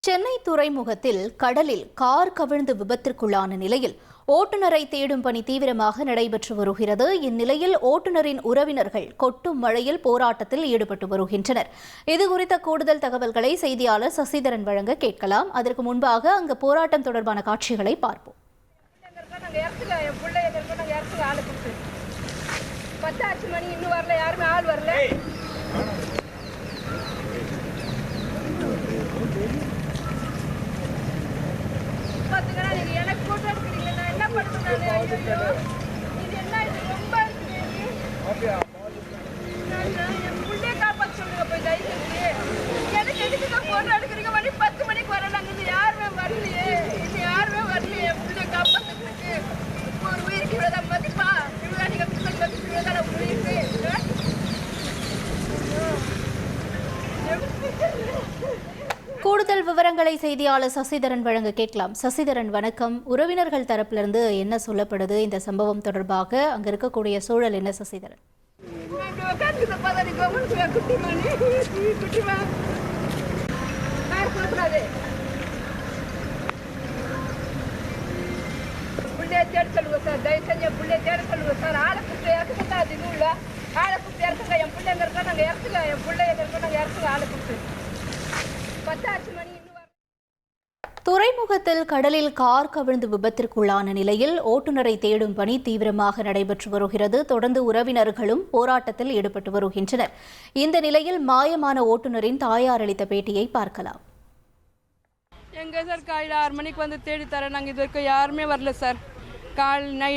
சென்னை துறைமுகத்தில் கடலில் கார் கவிழ்ந்து விபத்திற்குள்ளான நிலையில் ஓட்டுநரை தேடும் பணி தீவிரமாக நடைபெற்று வருகிறது. இந்நிலையில் ஓட்டுநரின் உறவினர்கள் கொட்டும் மழையில் போராட்டத்தில் ஈடுபட்டு வருகின்றனர். இதுகுறித்த கூடுதல் தகவல்களை செய்தியாளர் சசிதரன் வழங்க கேட்கலாம். அதற்கு முன்பாக அங்கு போராட்டம் தொடர்பான காட்சிகளை பார்ப்போம். கூடுதல் விவரங்களை செய்தியாளர் சசிதரன் வழங்க கேட்கலாம். சசிதரன் வணக்கம். உறவினர்கள் தரப்பிலிருந்து என்ன சொல்லப்படுது இந்த சம்பவம் தொடர்பாக? அங்க இருக்கக்கூடிய சூழல் என்ன சசிதரன்? துறைமுகத்தில் கடலில் கார் கவிழ்ந்து விபத்திற்குள்ளான நிலையில் ஓட்டுநரை தேடும் பணி தீவிரமாக நடைபெற்று வருகிறது. தொடர்ந்து உறவினர்களும் போராட்டத்தில் ஈடுபட்டு வருகின்றனர். இந்த நிலையில் மாயமான ஓட்டுநரின் தாயார் அளித்த பேட்டியை பார்க்கலாம். எங்க சார் காலையில் 6 மணிக்கு வந்து தேடி தரேன். நாங்கள் இது வரைக்கும் யாருமே வரல சார்.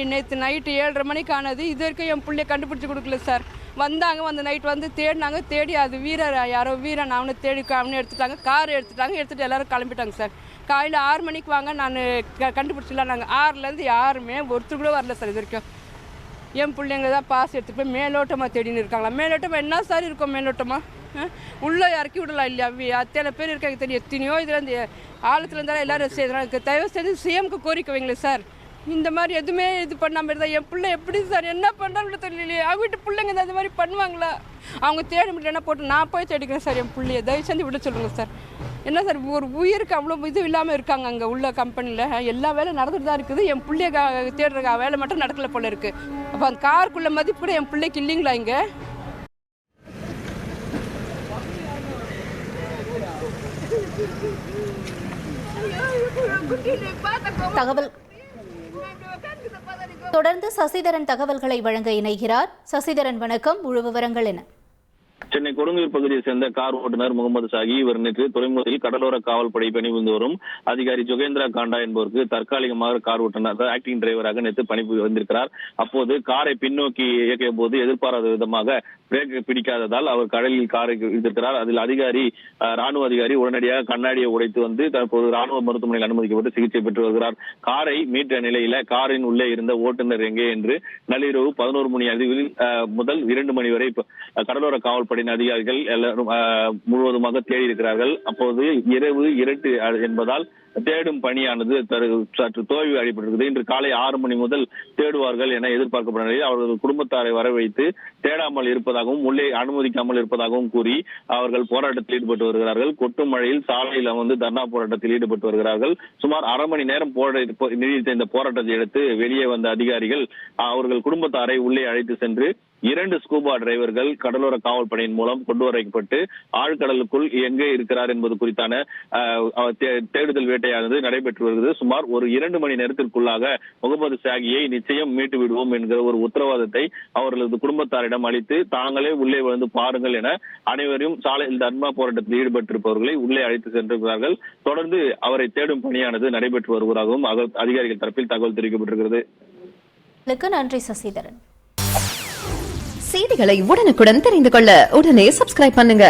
நேற்று நைட்டு 7:30 மணிக்கு ஆனது. இது வரைக்கும் என் பிள்ளைய கண்டுபிடிச்சி கொடுக்கல சார். வந்தாங்க, வந்து நைட் வந்து தேடினாங்க. தேடி அது யாரோ வீரன் அவனை தேடி அவனை எடுத்துட்டாங்க. கார் எடுத்துட்டு எல்லாரும் கிளம்பிட்டாங்க சார். காலையில் 6 மணிக்கு வாங்க, நான் கண்டுபிடிச்சிடலாம். நாங்கள் 6லேருந்து யாருமே ஒருத்தர் கூட வரல சார். இது வரைக்கும் என் பிள்ளைங்க தான் பாஸ் எடுத்துகிட்டு போய் மேலோட்டமாக தேடின்னு இருக்காங்களா? மேலோட்டமாக என்ன சார் இருக்கும்? மேலோட்டமாக உள்ளே இறக்கி விடலாம் இல்லையா? அத்தனை பேர் இருக்காங்க தெரியும். எத்தனையோ இதுலேருந்து ஆழத்துல இருந்தாலும் எல்லாரும் செய்யறாங்க. தயவு செய்து சிஎம்க்கு கோரிக்கை வைங்களே சார். இந்த மாதிரி எதுவுமே இது பண்ணாமல் இருந்தால் என் பிள்ளை எப்படி சார் என்ன பண்ணுறாங்கன்னு தெரியலையே. அவங்க வீட்டு பிள்ளைங்க இந்த மாதிரி பண்ணுவாங்களா? அவங்க தேட முடியலன்னா போட்டு நான் போய் தேடிக்கிறேன் சார். என் பிள்ளைய தயவு செஞ்சு விட சொல்லுங்கள் சார். என்ன சார், ஒரு உயிருக்கு அவ்வளோ இது இல்லாமல் இருக்காங்க அங்கே உள்ள கம்பெனியில். எல்லா வேலையும் நடந்துட்டு தான் இருக்குது. என் பிள்ளைய தேடுற வேலை மட்டும் நடக்கல போல இருக்குது. அப்போ அந்த காருக்குள்ள மதிப்பு கூட என் பிள்ளைக்கு இல்லைங்களா இங்கே? தொடர்ந்து சசிதரன் தகவல்களை வழங்க இணைகிறார். சசிதரன் வணக்கம். முழு விவரங்கள் என்ன? சென்னை கொடுங்கூர் பகுதியை சேர்ந்த கார் ஓட்டுநர் முகமது சாகி இவர் நேற்று துறைமுகத்தில் கடலோர காவல்படை பணிபுரிந்து வரும் அதிகாரி ஜோகேந்திரா காண்டா என்பவருக்கு தற்காலிகமாக கார் ஓட்டுநர் ஆக்டிங் டிரைவராக நேற்று வந்திருக்கிறார். அப்போது காரை பின்னோக்கி இயக்கிய போது எதிர்பாராத விதமாக பிரேக் பிடிக்காததால் அவர் கடலில் காரை இழுத்திருக்கிறார். அதில் ராணுவ அதிகாரி உடனடியாக கண்ணாடியை உடைத்து வந்து தற்போது ராணுவ மருத்துவமனையில் அனுமதிக்கப்பட்டு சிகிச்சை பெற்று வருகிறார். காரை மீட்ட நிலையில காரின் உள்ளே இருந்த ஓட்டுநர் எங்கே என்று நள்ளிரவு 11 மணி அளவில் முதல் 2 மணி வரை கடலோர காவல்படை அதிகாரிகள் எல்லாரும் முழுவதுமாக தேடி இருக்கிறார்கள். அப்போது இரவு இருட்டு என்பதால் தேடும் பணியானது சற்று தோல்வி அடைபட்டிருக்கிறது. இன்று காலை 6 மணி முதல் தேடுவார்கள் என எதிர்பார்க்கப்பட்ட நிலையில் அவர்கள் குடும்பத்தாரை வரவைத்து தேடாமல் இருப்பதாகவும் உள்ளே அனுமதிக்காமல் இருப்பதாகவும் கூறி அவர்கள் போராட்டத்தில் ஈடுபட்டு வருகிறார்கள். கொட்டும் மழையில் சாலையில் வந்து தர்ணா போராட்டத்தில் ஈடுபட்டு வருகிறார்கள். சுமார் அரை மணி நேரம் நீடித்த இந்த போராட்டத்தை அடுத்து வெளியே வந்த அதிகாரிகள் அவர்கள் குடும்பத்தாரை உள்ளே அழைத்து சென்று 2 ஸ்கூபா டிரைவர்கள் கடலோர காவல்படையின் மூலம் கொண்டு வரப்பட்டு ஆழ்கடலுக்குள் எங்கே இருக்கிறார் என்பது குறித்தான தேடுதல் வேட்டையானது நடைபெற்று வருகிறது. சுமார் ஒரு 2 மணி நேரத்திற்குள்ளாக முகமது சாகியை நிச்சயம் மீட்டு விடுவோம் என்கிற ஒரு உத்தரவாதத்தை அவர்களது குடும்பத்தாரிடம் அளித்து தாங்களே உள்ளே வந்து பாருங்கள் என அனைவரும் சாலையில் தர்ணா போராட்டத்தில் ஈடுபட்டிருப்பவர்களை உள்ளே அழைத்து சென்றிருக்கிறார்கள். தொடர்ந்து அவரை தேடும் பணியானது நடைபெற்று வருவதாகவும் அதிகாரிகள் தரப்பில் தகவல் தெரிவிக்கப்பட்டிருக்கிறது. நன்றி சசிதரன். செய்திகளை உடனுக்குடன் தெரிந்து கொள்ள உடனே சப்ஸ்கிரைப் பண்ணுங்க.